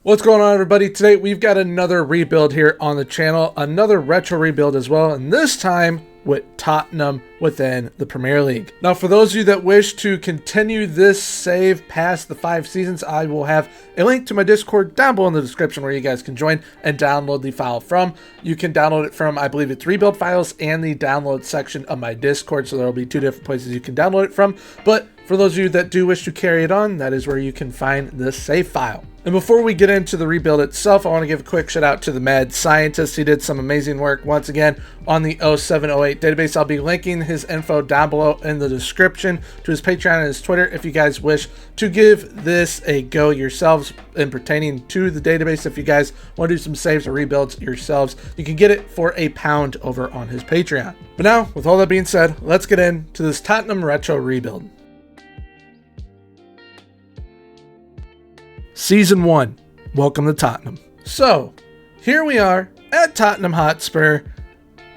What's going on, everybody? Today we've got another rebuild here on the channel, another retro rebuild as well, and this time with Tottenham within the Premier League. Now, for those of you that wish to continue this save past the 5 seasons, I will have a link to my Discord down below in the description where you guys can join and download the file from. You can download it from, I believe it's rebuild files and the download section of my Discord, so there will be 2 different places you can download it from. But for those of you that do wish to carry it on, that is where you can find this save file. And before we get into the rebuild itself, I want to give a quick shout out to TheMadScientist. He did some amazing work once again on the 0708 database. I'll be linking his info down below in the description to his Patreon and his Twitter if you guys wish to give this a go yourselves in pertaining to the database. If you guys want to do some saves or rebuilds yourselves, you can get it for £1 over on his Patreon. But now, with all that being said, let's get into this Tottenham retro rebuild. Season 1, welcome to Tottenham. So, here we are at Tottenham Hotspur.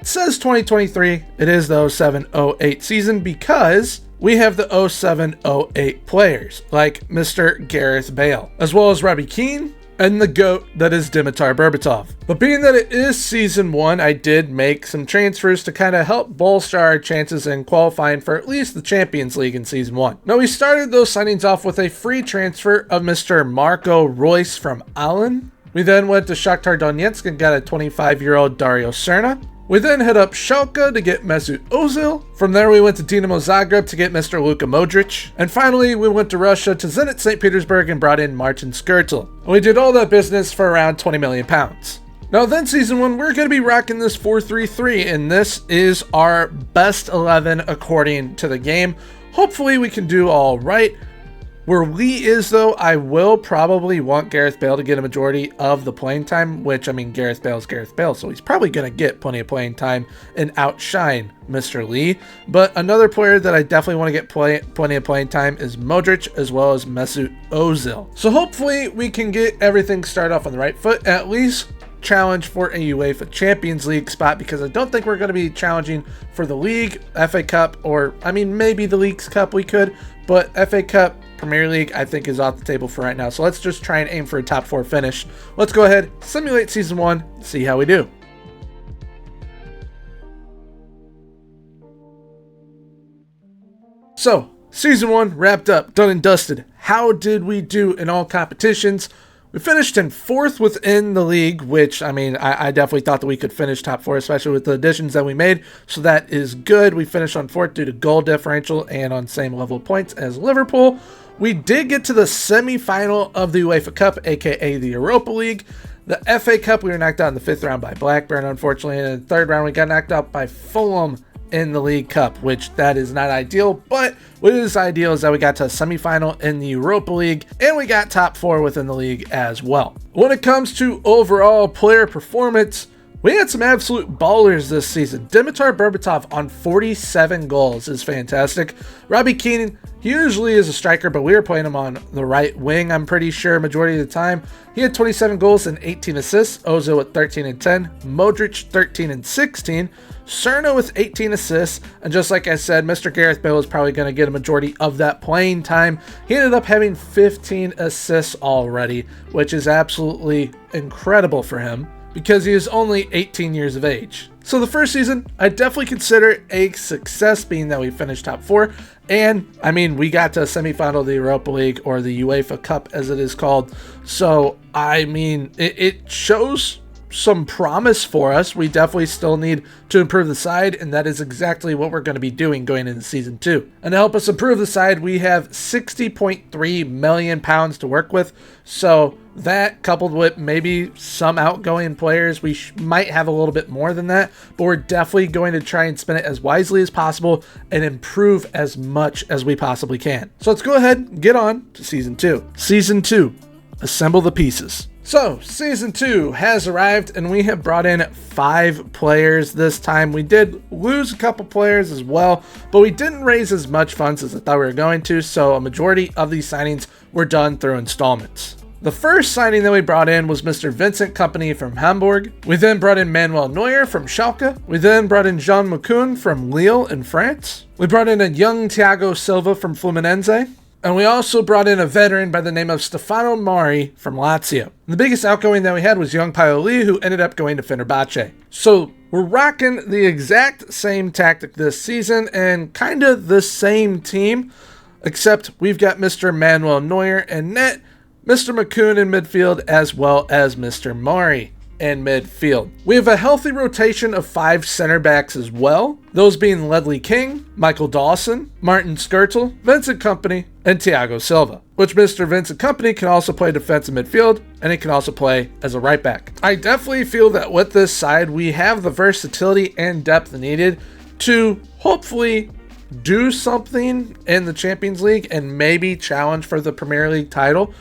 It says 2023, it is the 07-08 season because we have the 07-08 players, like Mr. Gareth Bale, as well as Robbie Keane, and the GOAT that is Dimitar Berbatov. But being that it is Season 1, I did make some transfers to kind of help bolster our chances in qualifying for at least the Champions League in Season 1. Now, we started those signings off with a free transfer of Mr. Marco Reus from Allen. We then went to Shakhtar Donetsk and got a 25-year-old Dario Serna. We then hit up Schalke to get Mesut Ozil. From there, we went to Dinamo Zagreb to get Mr. Luka Modric. And finally, we went to Russia to Zenit St. Petersburg and brought in Martin Skrtel. And we did all that business for around £20 million. Now, then Season 1, we're going to be rocking this 4-3-3, and this is our best 11 according to the game. Hopefully, we can do all right. Where Lee is, though, I will probably want Gareth Bale to get a majority of the playing time, which, I mean, Gareth Bale is Gareth Bale, so he's probably going to get plenty of playing time and outshine Mr. Lee. But another player that I definitely want to get plenty of playing time is Modric, as well as Mesut Ozil. So hopefully we can get everything started off on the right foot, at least challenge for a UEFA Champions League spot, because I don't think we're going to be challenging for the league, FA Cup, or, I mean, maybe the Leagues Cup we could, but FA Cup, Premier League, I think is off the table for right now. So let's just try and aim for a top 4 finish. Let's go ahead, simulate Season 1, see how we do. So, Season 1 wrapped up, done and dusted. How did we do in all competitions? We finished in 4th within the league, which, I mean, I definitely thought that we could finish top 4, especially with the additions that we made, so that is good. We finished on 4th due to goal differential and on same level of points as Liverpool. We did get to the semi-final of the UEFA Cup, aka the Europa League. The FA Cup, we were knocked out in the 5th round by Blackburn, unfortunately, and in the 3rd round, we got knocked out by Fulham in the League Cup, which that is not ideal, but what is ideal is that we got to a semi-final in the Europa League, and we got top 4 within the league as well. When it comes to overall player performance, we had some absolute ballers this season. Dimitar Berbatov on 47 goals is fantastic. Robbie Keane, he usually is a striker, but we were playing him on the right wing, I'm pretty sure, majority of the time. He had 27 goals and 18 assists. Ozil with 13 and 10. Modric 13 and 16. Serna with 18 assists. And just like I said, Mr. Gareth Bale is probably going to get a majority of that playing time. He ended up having 15 assists already, which is absolutely incredible for him, because he is only 18 years of age. So the first season, I definitely consider a success, being that we finished top 4. And, I mean, we got to a semifinal of the Europa League, or the UEFA Cup as it is called. So, I mean, it shows some promise for us. We definitely still need to improve the side, and that is exactly what we're going to be doing going into Season 2. And to help us improve the side, we have £60.3 million to work with. So that, coupled with maybe some outgoing players, we might have a little bit more than that, but we're definitely going to try and spend it as wisely as possible and improve as much as we possibly can. So let's go ahead and get on to Season 2. Season 2, assemble the pieces. So, Season 2 has arrived, and we have brought in 5 players this time. We did lose a couple players as well, but we didn't raise as much funds as I thought we were going to, so a majority of these signings were done through installments. The first signing that we brought in was Mr. Vincent Kompany from Hamburg. We then brought in Manuel Neuer from Schalke. We then brought in Jean Moukoun from Lille in France. We brought in a young Thiago Silva from Fluminense. And we also brought in a veteran by the name of Stefano Mari from Lazio. The biggest outgoing that we had was young Paoli, who ended up going to Fenerbahce. So we're rocking the exact same tactic this season and kind of the same team, except we've got Mr. Manuel Neuer in net, Mr. McCoon in midfield, as well as Mr. Mari in midfield. We have a healthy rotation of 5 center backs as well, those being Ledley King, Michael Dawson, Martin Skrtel, Vincent Kompany, and Thiago Silva, which Mr. Vincent Kompany can also play defensive midfield, and he can also play as a right back. I definitely feel that with this side, we have the versatility and depth needed to hopefully do something in the Champions League and maybe challenge for the Premier League title.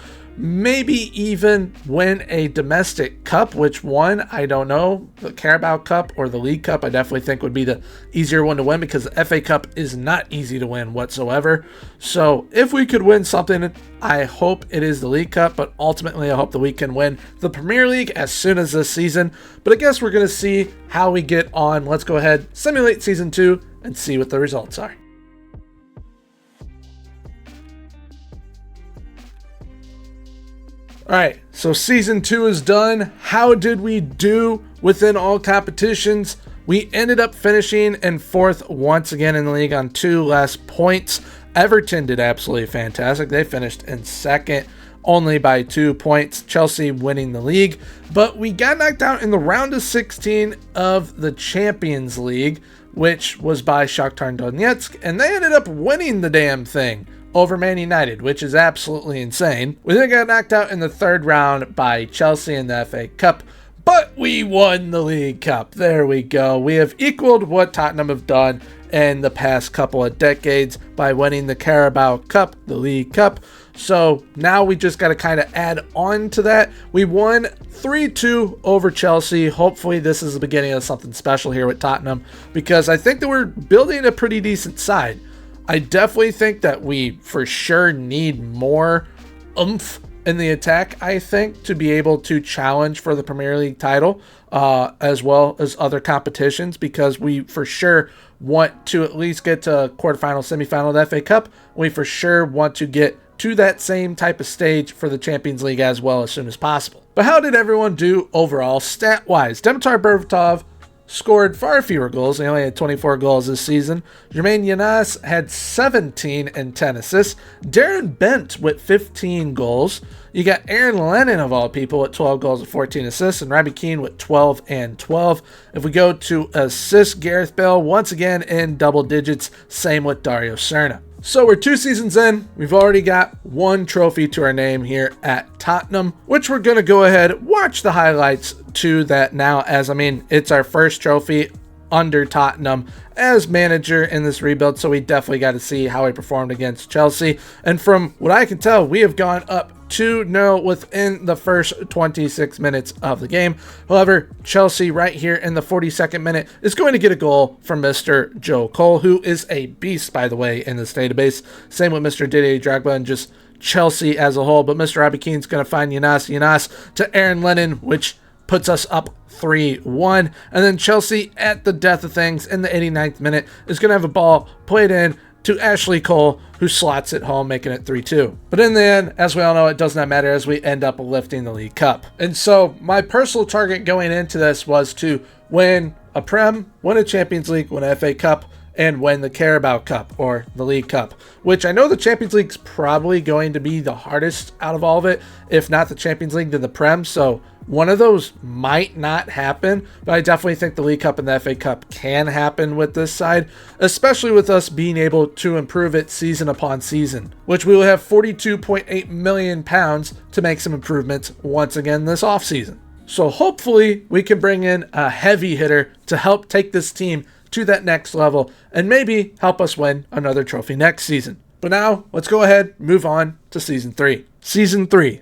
Maybe even win a domestic cup, which one, I don't know. The Carabao Cup or the League Cup, I definitely think would be the easier one to win because the FA Cup is not easy to win whatsoever. So if we could win something, I hope it is the League Cup, but ultimately I hope that we can win the Premier League as soon as this season. But I guess we're going to see how we get on. Let's go ahead, simulate season 2 and see what the results are. Alright, so season 2 is done. How did we do within all competitions? We ended up finishing in 4th once again in the league on 2 less points. Everton did absolutely fantastic. They finished in 2nd only by 2 points. Chelsea winning the league. But we got knocked out in the round of 16 of the Champions League, which was by Shakhtar Donetsk, and they ended up winning the damn thing over Man United, which is absolutely insane. We then got knocked out in the 3rd round by Chelsea in the FA Cup, but we won the League Cup. There we go. We have equaled what Tottenham have done in the past couple of decades by winning the Carabao Cup, the League Cup. So now we just got to kind of add on to that. We won 3-2 over Chelsea. Hopefully this is the beginning of something special here with Tottenham, because I think that we're building a pretty decent side. I definitely think that we for sure need more oomph in the attack, I think, to be able to challenge for the Premier League title, as well as other competitions, because we for sure want to at least get to quarterfinal, semifinal of the FA Cup. We for sure want to get to that same type of stage for the Champions League as well as soon as possible. But how did everyone do overall stat-wise? Dimitar Berbatov scored far fewer goals. He only had 24 goals this season. Jermaine Yanas had 17 and 10 assists. Darren Bent with 15 goals. You got Aaron Lennon, of all people, with 12 goals and 14 assists, and Robbie Keane with 12 and 12. If we go to assists, Gareth Bale once again in double digits. Same with Dario Serna. So we're 2 seasons in. We've already got 1 trophy to our name here at Tottenham, which we're going to go ahead, watch the highlights to that now, as I mean, it's our first trophy under Tottenham as manager in this rebuild, so we definitely got to see how he performed against Chelsea. And from what I can tell, we have gone up 2-0 within the first 26 minutes of the game. However, Chelsea right here in the 42nd minute is going to get a goal from Mr. Joe Cole, who is a beast, by the way, in this database. Same with Mr. Didier Drogba and just Chelsea as a whole. But Mr. Robbie Keane's going to find Yanas to Aaron Lennon, which puts us up 3-1. And then Chelsea, at the death of things in the 89th minute, is going to have a ball played in to Ashley Cole, who slots it home, making it 3-2. But in the end, as we all know, it does not matter, as we end up lifting the League Cup. And so my personal target going into this was to win a Prem, win a Champions League, win an FA Cup, and win the Carabao Cup or the League Cup, which I know the Champions League's probably going to be the hardest out of all of it. If not the Champions League, then the Prem. So one of those might not happen, but I definitely think the League Cup and the FA Cup can happen with this side, especially with us being able to improve it season upon season, which we will have £42.8 million to make some improvements once again this offseason. So hopefully we can bring in a heavy hitter to help take this team to that next level and maybe help us win another trophy next season. But now let's go ahead and move on to season 3. Season 3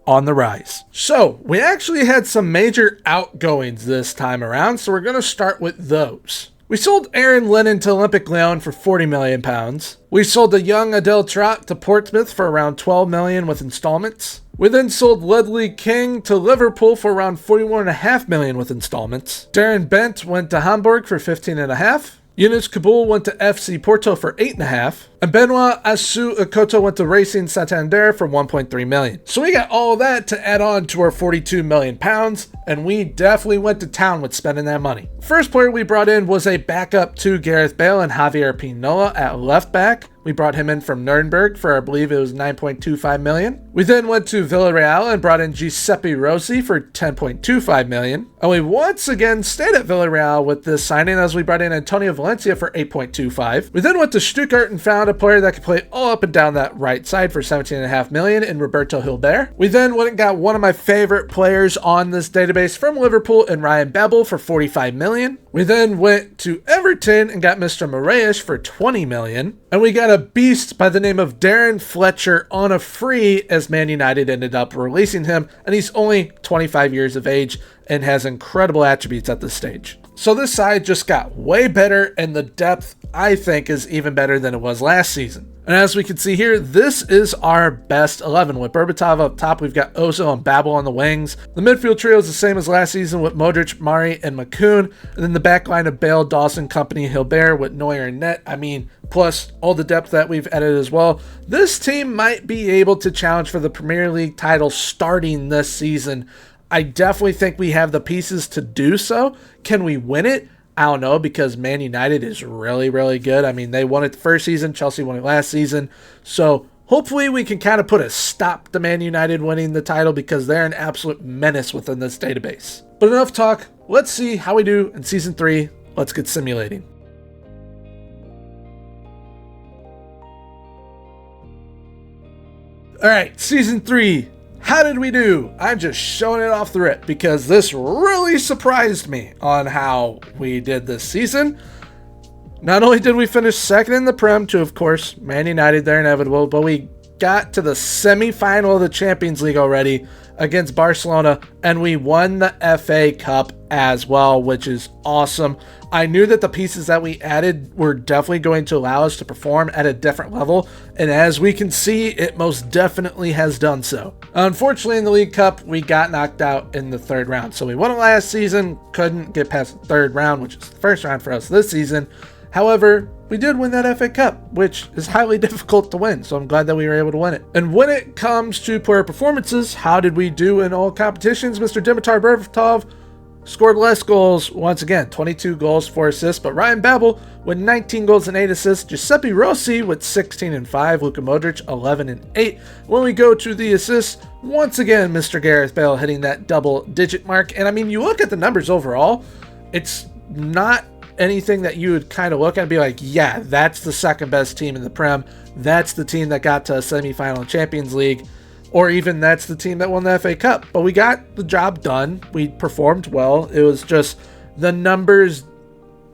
on the rise. So we actually had some major outgoings this time around, so we're going to start with those. We sold Aaron Lennon to Olympic Lyon for £40 million. We sold the young Adel Trot to Portsmouth for around $12 million with installments. We then sold Ledley King to Liverpool for around $41.5 million with installments. Darren Bent went to Hamburg for $15.5 million. Yunus Kabul went to FC Porto for 8.5, and Benoit Asu Okoto went to Racing Santander for 1.3 million. So we got all that to add on to our 42 million pounds, and we definitely went to town with spending that money. First player we brought in was a backup to Gareth Bale and Javier Pinola at left back. We brought him in from Nuremberg for, I believe it was 9.25 million. We then went to Villarreal and brought in Giuseppe Rossi for 10.25 million. And we once again stayed at Villarreal with this signing as we brought in Antonio Valencia for 8.25. We then went to Stuttgart and found a player that could play all up and down that right side for 17.5 million in Roberto Hilbert. We then went and got one of my favorite players on this database from Liverpool in Ryan Babel for 45 million. We then went to Everton and got Mr. Moraes for 20 million. And we got a beast by the name of Darren Fletcher on a free as Man United ended up releasing him, and he's only 25 years of age and has incredible attributes at this stage. So this side just got way better, and the depth, I think, is even better than it was last season. And as we can see here, this is our best 11. With Berbatov up top, we've got Ozil and Babel on the wings. The midfield trio is the same as last season with Modric, Mari, and McCoon. And then the back line of Bale, Dawson, Company, Hilbert with Neuer and net. I mean, plus all the depth that we've added as well. This team might be able to challenge for the Premier League title starting this season. I definitely think we have the pieces to do so. Can we win it? I don't know, because Man United is really, really good. I mean, they won it the first season. Chelsea won it last season. So hopefully we can kind of put a stop to Man United winning the title, because they're an absolute menace within this database. But enough talk. Let's see how we do in Season 3. Let's get simulating. All right, Season 3. How did we do? I'm just showing it off the rip because this really surprised me on how we did this season. Not only did we finish second in the Prem to, of course, Man United, they're inevitable, but we got to the semi-final of the Champions League already against Barcelona, and we won the FA Cup as well, which is awesome. I knew that the pieces that we added were definitely going to allow us to perform at a different level, and as we can see, it most definitely has done so. Unfortunately, in the League Cup, we got knocked out in the third round. So we won it last season, couldn't get past the third round, which is the first round for us this season. However, we did win that FA Cup, which is highly difficult to win, so I'm glad that we were able to win it. And when it comes to player performances, how did we do in all competitions? Mr. Dimitar Berbatov scored less goals, once again, 22 goals, 4 assists, but Ryan Babel with 19 goals and 8 assists, Giuseppe Rossi with 16 and 5, Luka Modric 11 and 8. When we go to the assists, once again, Mr. Gareth Bale hitting that double-digit mark. And I mean, you look at the numbers overall, it's not anything that you would kind of look at and be like, yeah, that's the second best team in the Prem. That's the team that got to a semifinal in Champions League. Or even that's the team that won the FA Cup. But we got the job done. We performed well. It was just the numbers,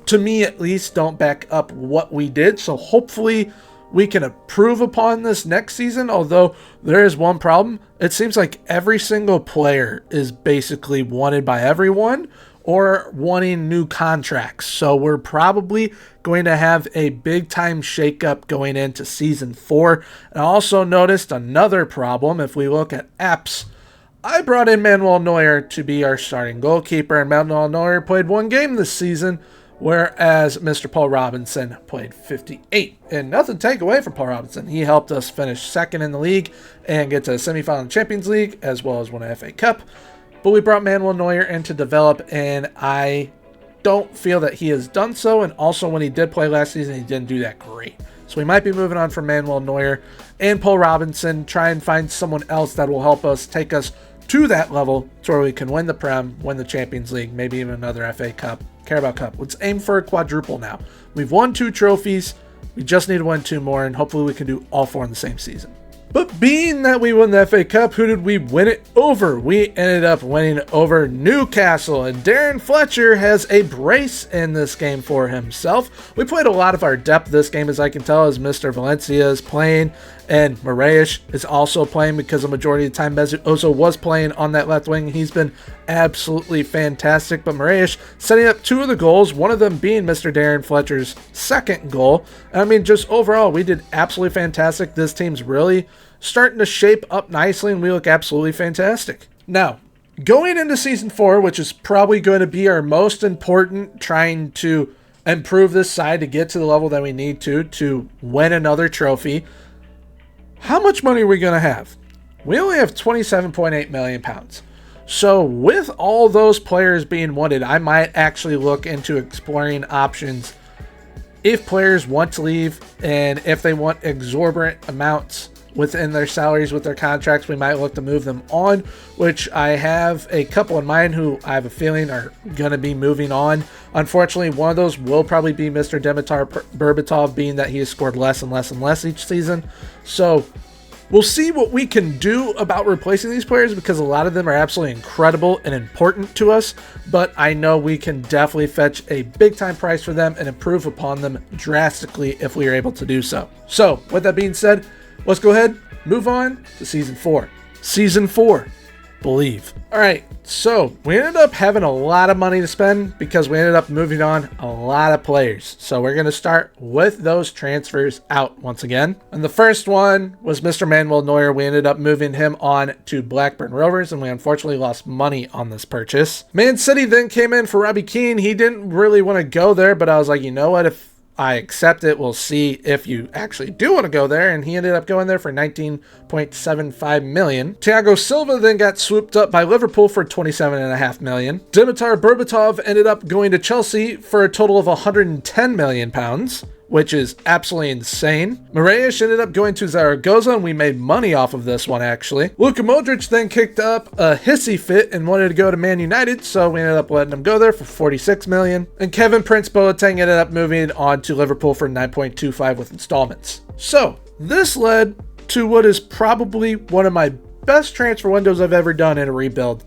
to me at least, don't back up what we did. So hopefully we can improve upon this next season. Although there is one problem. It seems like every single player is basically wanted by everyone or wanting new contracts. So we're probably going to have a big time shakeup going into Season 4. And I also noticed another problem. If we look at apps, I brought in Manuel Neuer to be our starting goalkeeper, and Manuel Neuer played 1 game this season, whereas Mr. Paul Robinson played 58. And nothing to take away from Paul Robinson. He helped us finish second in the league and get to the semifinal in the Champions League, as well as win an FA Cup. But we brought Manuel Neuer in to develop, and I don't feel that he has done so. And also, when he did play last season, he didn't do that great. So we might be moving on from Manuel Neuer and Paul Robinson, try and find someone else that will help us take us to that level to where we can win the Prem, win the Champions League, maybe even another FA Cup, Carabao Cup. Let's aim for a quadruple now. We've won 2 trophies. We just need to win 2 more, and hopefully we can do all 4 in the same season. But being that we won the FA Cup, who did we win it over? We ended up winning over Newcastle, and Darren Fletcher has a brace in this game for himself. We played a lot of our depth this game, as I can tell, as Mr. Valencia is playing, and Moraes is also playing because the majority of the time Mesut Ozil was playing on that left wing. He's been absolutely fantastic, but Moraes setting up 2 of the goals, one of them being Mr. Darren Fletcher's second goal. And I mean, just overall, we did absolutely fantastic. This team's really starting to shape up nicely, and we look absolutely fantastic. Now, going into Season 4, which is probably going to be our most important, trying to improve this side to get to the level that we need to win another trophy, how much money are we going to have? We only have 27.8 million pounds. So with all those players being wanted, I might actually look into exploring options if players want to leave and if they want exorbitant amounts within their salaries with their contracts, we might look to move them on, which I have a couple in mind who I have a feeling are going to be moving on. Unfortunately, one of those will probably be Mr. Dimitar Berbatov, being that he has scored less and less and less each season. So we'll see what we can do about replacing these players, because a lot of them are absolutely incredible and important to us, but I know we can definitely fetch a big time price for them and improve upon them drastically if we are able to do so. So with that being said, let's go ahead, move on to Season 4. Season 4, Believe. Alright, so we ended up having a lot of money to spend because we ended up moving on a lot of players. So we're going to start with those transfers out once again. And the first one was Mr. Manuel Neuer. We ended up moving him on to Blackburn Rovers, and we unfortunately lost money on this purchase. Man City then came in for Robbie Keane. He didn't really want to go there, but I was like, you know what, if I accept it, we'll see if you actually do want to go there, and he ended up going there for 19.75 million. Thiago Silva then got swooped up by Liverpool for 27.5 million. Dimitar Berbatov ended up going to Chelsea for a total of 110 million pounds, which is absolutely insane. Mareas ended up going to Zaragoza, and we made money off of this one, actually. Luka Modric then kicked up a hissy fit and wanted to go to Man United, so we ended up letting him go there for 46 million. And Kevin Prince Boateng ended up moving on to Liverpool for 9.25 with installments. So this led to what is probably one of my best transfer windows I've ever done in a rebuild.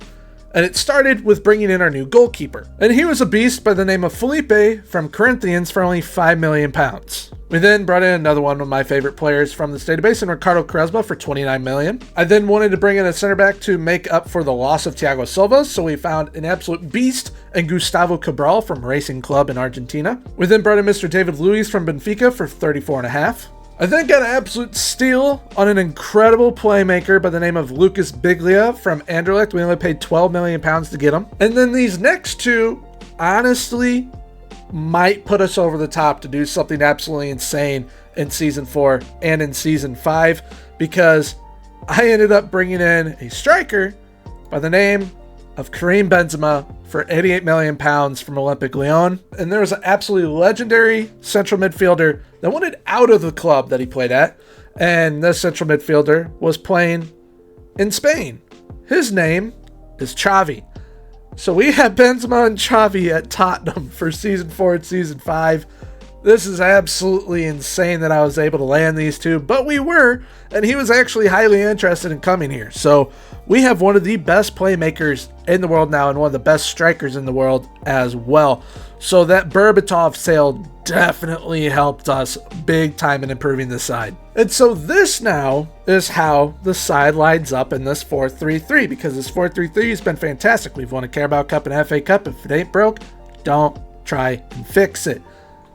And it started with bringing in our new goalkeeper. And he was a beast by the name of Felipe from Corinthians for only 5 million pounds. We then brought in another one of my favorite players from this database, in Ricardo Quaresma for 29 million. I then wanted to bring in a center back to make up for the loss of Thiago Silva, so we found an absolute beast in Gustavo Cabral from Racing Club in Argentina. We then brought in Mr. David Luiz from Benfica for 34.5. I then got an absolute steal on an incredible playmaker by the name of Lucas Biglia from Anderlecht. We only paid 12 million pounds to get him. And then these next two, honestly, might put us over the top to do something absolutely insane in Season 4 and in Season 5, because I ended up bringing in a striker by the name of Karim Benzema for 88 million pounds from Olympique Lyon. And there was an absolutely legendary central midfielder that wanted out of the club that he played at. And this central midfielder was playing in Spain. His name is Xavi. So we have Benzema and Xavi at Tottenham for Season 4 and Season 5. This is absolutely insane that I was able to land these two, but we were, and he was actually highly interested in coming here. So we have one of the best playmakers in the world now and one of the best strikers in the world as well. So that Berbatov sale definitely helped us big time in improving the side. And so this now is how the side lines up in this 4-3-3, because this 4-3-3 has been fantastic. We've won a Carabao Cup and FA Cup. If it ain't broke, don't try and fix it.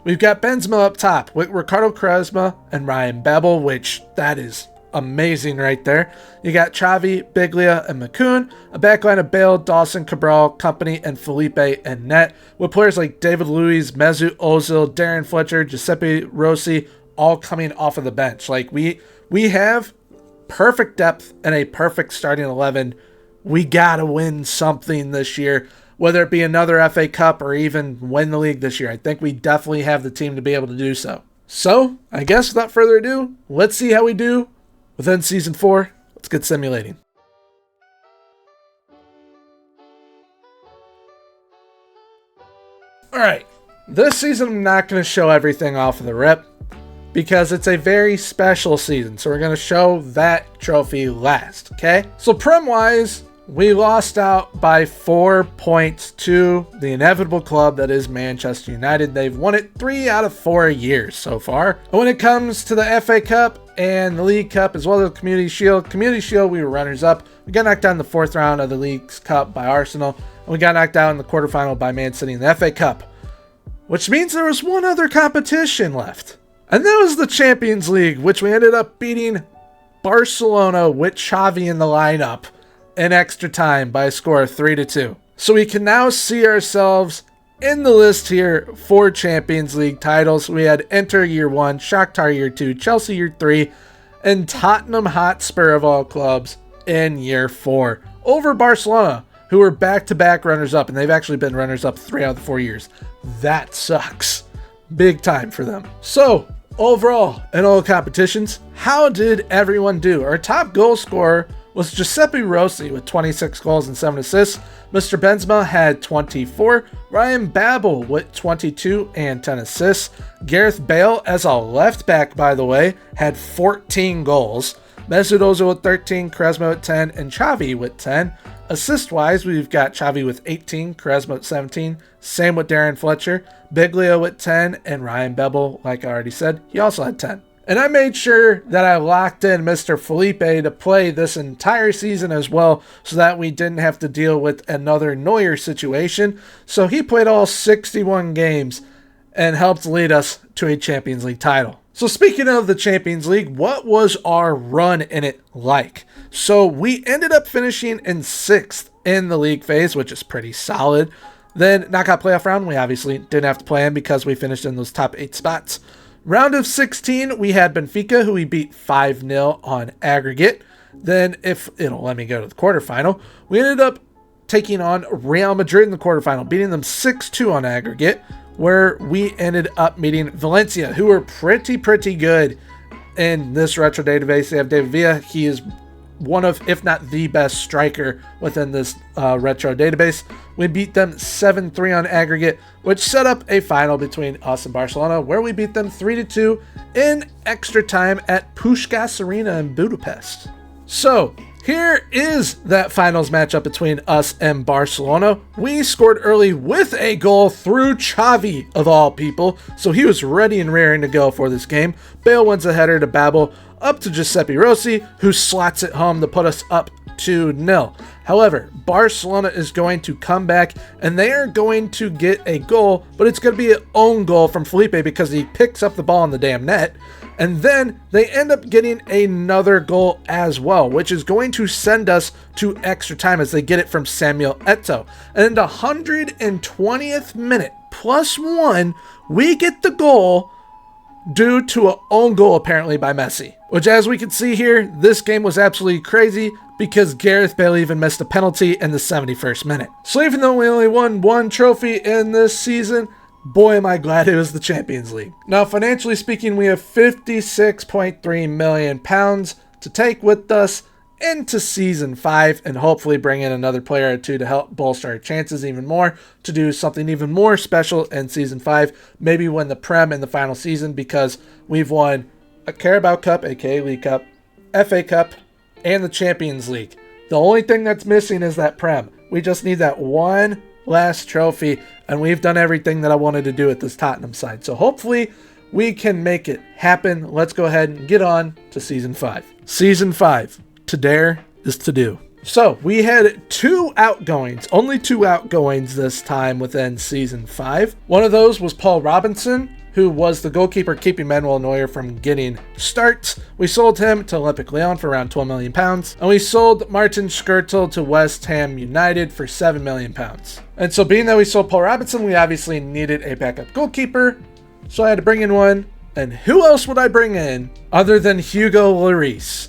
We've got Benzema up top with Ricardo Quaresma and Ryan Babel, which that is amazing right there. You got Xavi, Biglia, and McCoon, a backline of Bale, Dawson, Cabral, Company, and Felipe and net, with players like David Luiz, Mesut Ozil, Darren Fletcher, Giuseppe Rossi, all coming off of the bench. Like we have perfect depth and a perfect starting 11. We gotta win something this year, whether it be another FA Cup or even win the league this year. I think we definitely have the team to be able to do so. So, I guess without further ado, let's see how we do within Season 4. Let's get simulating. Alright, this season I'm not going to show everything off of the rip, because it's a very special season. So we're going to show that trophy last, okay? So Prem-wise, we lost out by 4 points to the inevitable club that is Manchester United. They've won it 3 out of 4 years so far. And when it comes to the FA Cup and the League Cup, as well as the Community Shield, we were runners-up. We got knocked out in the 4th round of the League's Cup by Arsenal, and we got knocked out in the quarterfinal by Man City in the FA Cup, which means there was one other competition left. And that was the Champions League, which we ended up beating Barcelona with Xavi in the lineup in extra time by a score of 3-2. So we can now see ourselves in the list here for Champions League titles, we had Inter year 1, Shakhtar year 2, Chelsea year 3, and Tottenham Hotspur of all clubs in year 4 over Barcelona, who were back-to-back runners-up, and they've actually been runners-up 3 out of the 4 years. That sucks. Big time for them. So, overall, in all competitions, how did everyone do? Our top goal scorer was Giuseppe Rossi with 26 goals and 7 assists. Mr. Benzema had 24. Ryan Babel with 22 and 10 assists. Gareth Bale, as a left back, by the way, had 14 goals. Mesut Ozil with 13, Quaresma with 10, and Xavi with 10. Assist-wise, we've got Xavi with 18, Quaresma with 17. Same with Darren Fletcher. Biglio with 10, and Ryan Babel, like I already said, he also had 10. And I made sure that I locked in Mr. Felipe to play this entire season as well, so that we didn't have to deal with another Neuer situation. So he played all 61 games and helped lead us to a Champions League title. So speaking of the Champions League, what was our run in it like? So we ended up finishing in 6th in the league phase, which is pretty solid. Then knockout playoff round, we obviously didn't have to play in because we finished in those top 8 spots. Round of 16, we had Benfica, who we beat 5-0 on aggregate. Then, if it'll let me go to the quarterfinal, we ended up taking on Real Madrid in the quarterfinal, beating them 6-2 on aggregate, where we ended up meeting Valencia, who were pretty good in this retro database. They have David Villa. He is one of, if not the best striker within this retro database. We beat them 7-3 on aggregate, which set up a final between us and Barcelona, where we beat them 3-2 in extra time at Puskás Arena in Budapest. So here is that finals matchup between us and Barcelona. We scored early with a goal through Xavi, of all people, so he was ready and raring to go for this game. Bale wins a header to Babel, up to Giuseppe Rossi, who slots it home to put us up 2-0. However, Barcelona is going to come back, and they are going to get a goal, but it's going to be an own goal from Felipe because he picks up the ball in the damn net. And then they end up getting another goal as well, which is going to send us to extra time as they get it from Samuel Eto'o. And in the 120th minute, +1, we get the goal due to an own goal apparently by Messi. Which, as we can see here, this game was absolutely crazy because Gareth Bale even missed a penalty in the 71st minute. So even though we only won 1 trophy in this season, boy, am I glad it was the Champions League. Now, financially speaking, we have £56.3 million to take with us into Season 5 and hopefully bring in another player or two to help bolster our chances even more to do something even more special in Season 5. Maybe win the Prem in the final season because we've won a Carabao Cup, aka League Cup, FA Cup, and the Champions League. The only thing that's missing is that Prem. We just need that one last trophy, and we've done everything that I wanted to do at this Tottenham side. So hopefully we can make it happen. Let's go ahead and get on to Season 5. Season 5. To dare is to do. So we had 2 outgoings, only 2 outgoings this time within Season 5. One of those was Paul Robinson, who was the goalkeeper keeping Manuel Neuer from getting starts. We sold him to Olympique Lyon for around £12 million, and we sold Martin Skrtel to West Ham United for £7 million. And so being that we sold Paul Robinson, we obviously needed a backup goalkeeper, so I had to bring in one. And who else would I bring in other than Hugo Lloris?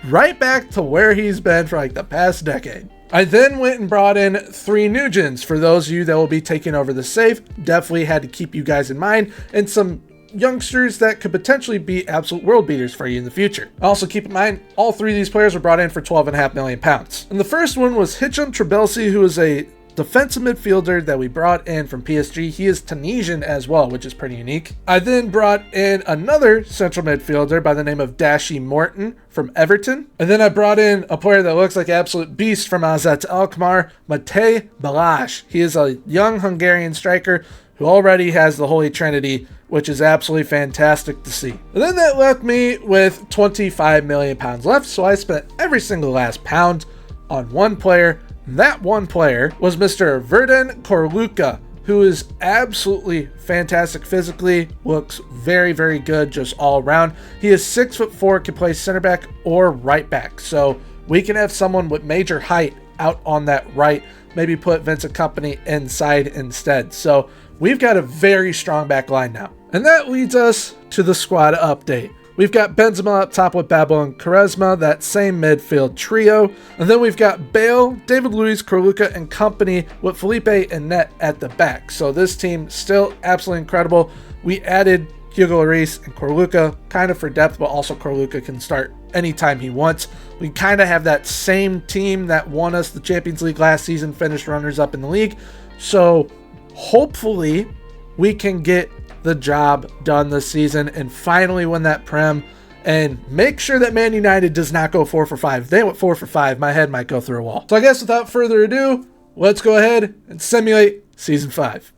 Right back to where he's been for like the past decade. I then went and brought in 3 Nugents. For those of you that will be taking over the save, definitely had to keep you guys in mind, and some youngsters that could potentially be absolute world beaters for you in the future. Also keep in mind, all 3 of these players were brought in for £12.5 million. And the first one was Hicham Trabelsi, who is a defensive midfielder that we brought in from PSG. He is Tunisian as well, which is pretty unique. I then brought in another central midfielder by the name of Dashi Morton from Everton. And then I brought in a player that looks like an absolute beast from Azat Alkmaar, Matej Balázs. He is a young Hungarian striker who already has the Holy Trinity, which is absolutely fantastic to see. And then that left me with £25 million left, so I spent every single last pound on one player. That one player was Mr. Verden Korluka, who is absolutely fantastic physically, looks very good just all around. He is 6'4", can play center back or right back, so we can have someone with major height out on that right, maybe put Vincent Kompany inside instead. So we've got a very strong back line now. And that leads us to the squad update. We've got Benzema up top with Babel and Quaresma, that same midfield trio. And then we've got Bale, David Luiz, Corluka, and Kompany with Felipe and Net at the back. So this team still absolutely incredible. We added Hugo Lloris and Corluka kind of for depth, but also Corluka can start anytime he wants. We kind of have that same team that won us the Champions League last season, finished runners-up in the league. So hopefully we can get the job done this season and finally win that Prem and make sure that Man United does not go 4 for 5. If they went 4 for 5, my head might go through a wall. So I guess without further ado, let's go ahead and simulate Season 5.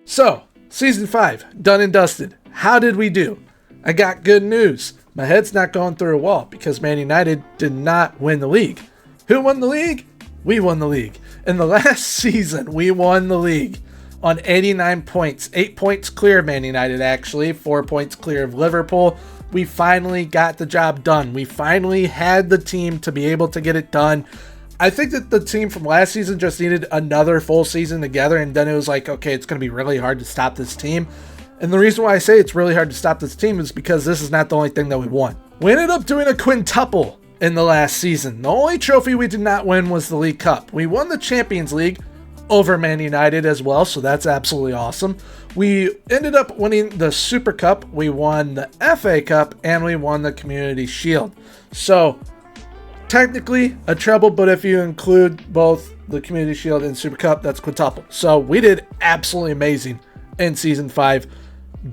So, Season 5, done and dusted. How did we do? I got good news. My head's not going through a wall because Man United did not win the league. Who won the league? We won the league. In the last season, we won the league on 89 points. 8 points clear of Man United, actually. 4 points clear of Liverpool. We finally got the job done. We finally had the team to be able to get it done. I think that the team from last season just needed another full season together, and then it was like, okay, it's going to be really hard to stop this team. And the reason why I say it's really hard to stop this team is because this is not the only thing that we won. We ended up doing a quintuple in the last season. The only trophy we did not win was the League Cup. We won the Champions League over Man United as well, so that's absolutely awesome. We ended up winning the Super Cup, we won the FA Cup, and we won the Community Shield. So technically a treble, but if you include both the Community Shield and Super Cup, that's quintuple. So we did absolutely amazing in Season 5.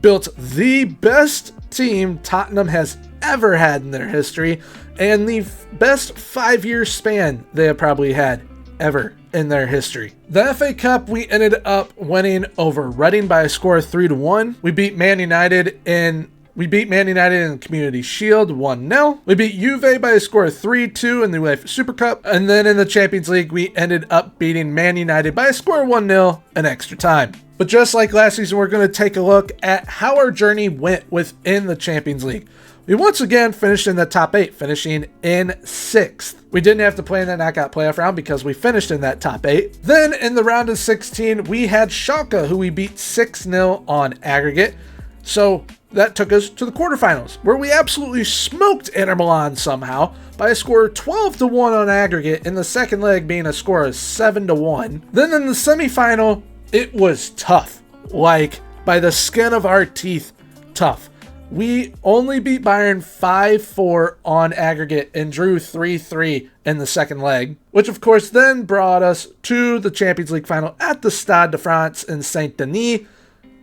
Built the best team Tottenham has ever had in their history, and the best 5-year span they have probably had ever in their history. The FA Cup, we ended up winning over Reading by a score of 3-1. We beat Man United in the Community Shield 1-0. We beat Juve by a score of 3-2 in the UEFA Super Cup. And then in the Champions League, we ended up beating Man United by a score of 1-0 in extra time. But just like last season, we're going to take a look at how our journey went within the Champions League. We once again finished in the top 8, finishing in 6th. We didn't have to play in that knockout playoff round because we finished in that top 8. Then in the round of 16, we had Schalke, who we beat 6-0 on aggregate. So that took us to the quarterfinals, where we absolutely smoked Inter Milan somehow by a score of 12-1 on aggregate, in the second leg being a score of 7-1. Then in the semifinal, it was tough, like by the skin of our teeth tough. We only beat Bayern 5-4 on aggregate and drew 3-3 in the second leg, which of course then brought us to the Champions League final at the Stade de France in Saint-Denis,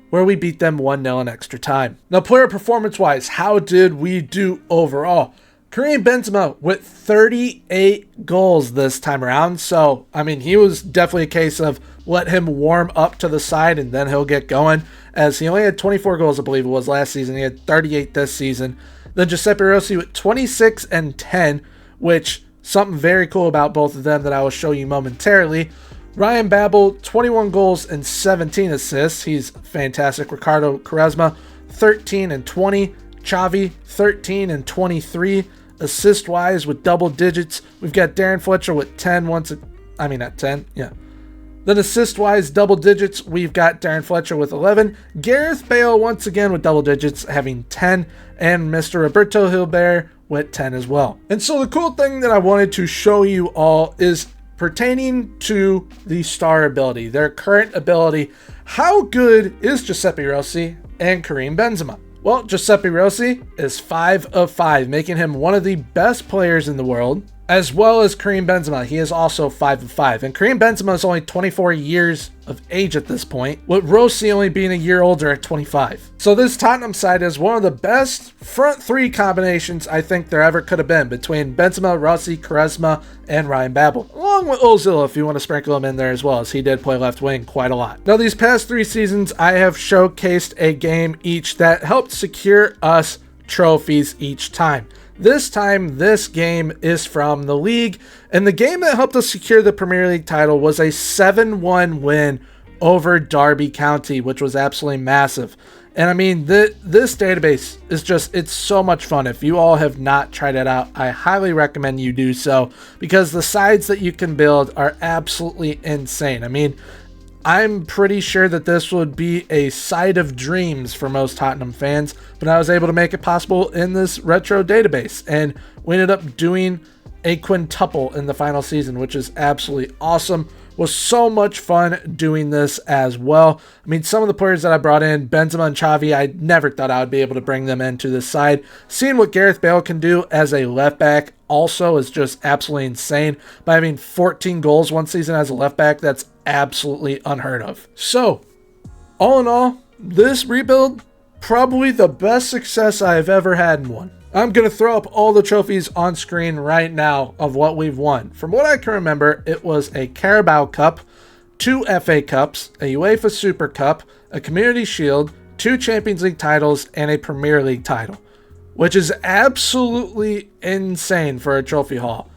where we beat them 1-0 in extra time. Now, player performance-wise, how did we do overall? Karim Benzema with 38 goals this time around. So, I mean, he was definitely a case of let him warm up to the side and then he'll get going, as he only had 24 goals, I believe it was last season. He had 38 this season. Then Giuseppe Rossi with 26 and 10, which something very cool about both of them that I will show you momentarily. Ryan Babel, 21 goals and 17 assists. He's fantastic. Ricardo Quaresma, 13 and 20. Xavi, 13 and 23. Assist-wise with double digits, we've got Darren Fletcher with 10 Then assist-wise, double digits, we've got Darren Fletcher with 11. Gareth Bale once again with double digits, having 10. And Mr. Roberto Hilbert with 10 as well. And so the cool thing that I wanted to show you all is pertaining to the star ability, their current ability. How good is Giuseppe Rossi and Karim Benzema? Well, Giuseppe Rossi is 5 of 5, making him one of the best players in the world, as well as Karim Benzema. He is also 5 of 5. And Karim Benzema is only 24 years of age at this point, with Rossi only being a year older at 25. So this Tottenham side is one of the best front three combinations I think there ever could have been, between Benzema, Rossi, Quaresma, and Ryan Babel, along with Ozil if you want to sprinkle him in there as well, as he did play left wing quite a lot. Now, these past 3 seasons, I have showcased a game each that helped secure us trophies each time. This time, this game is from the league, and the game that helped us secure the Premier League title was a 7-1 win over Derby County, which was absolutely massive. And I mean, this database is just, it's so much fun. If you all have not tried it out, I highly recommend you do so, because the sides that you can build are absolutely insane. I mean, I'm pretty sure that this would be a side of dreams for most Tottenham fans, but I was able to make it possible in this retro database, and we ended up doing a quintuple in the final season, which is absolutely awesome. Was so much fun doing this as well. I mean, some of the players that I brought in, Benzema and Xavi, I never thought I would be able to bring them into this side. Seeing what Gareth Bale can do as a left back also is just absolutely insane. By having 14 goals one season as a left back, that's absolutely unheard of. So, all in all, this rebuild, probably the best success I've ever had in one. I'm going to throw up all the trophies on screen right now of what we've won. From what I can remember, it was a Carabao Cup, 2 FA Cups, a UEFA Super Cup, a Community Shield, 2 Champions League titles, and a Premier League title, which is absolutely insane for a trophy haul.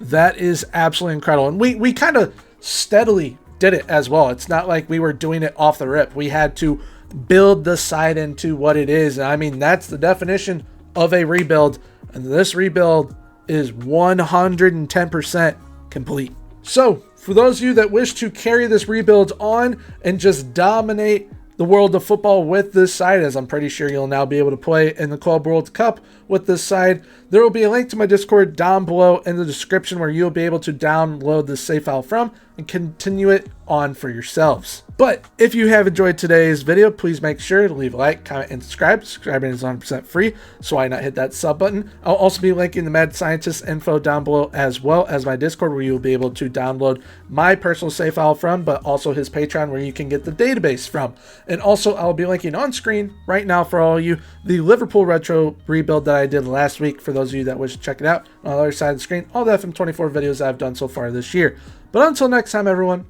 That is absolutely incredible. And we kind of steadily did it as well. It's not like we were doing it off the rip. We had to build the side into what it is. And I mean, that's the definition of a rebuild, and this rebuild is 110% complete. So for those of you that wish to carry this rebuild on and just dominate the world of football with this side, as I'm pretty sure you'll now be able to play in the Club World Cup with this side, there will be a link to my Discord down below in the description where you'll be able to download this save file from and continue it on for yourselves. But if you have enjoyed today's video, please make sure to leave a like, comment, and subscribe. Subscribing is 100% free, so why not hit that sub button? I'll also be linking the Mad Scientist info down below, as well as my Discord, where you'll be able to download my personal save file from, but also his Patreon, where you can get the database from. And also, I'll be linking on screen right now for all of you the Liverpool retro rebuild that I did last week, for those of you that wish to check it out. On the other side of the screen, all the FM24 videos I've done so far this year. But until next time, everyone,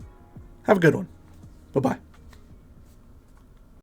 have a good one. Bye-bye.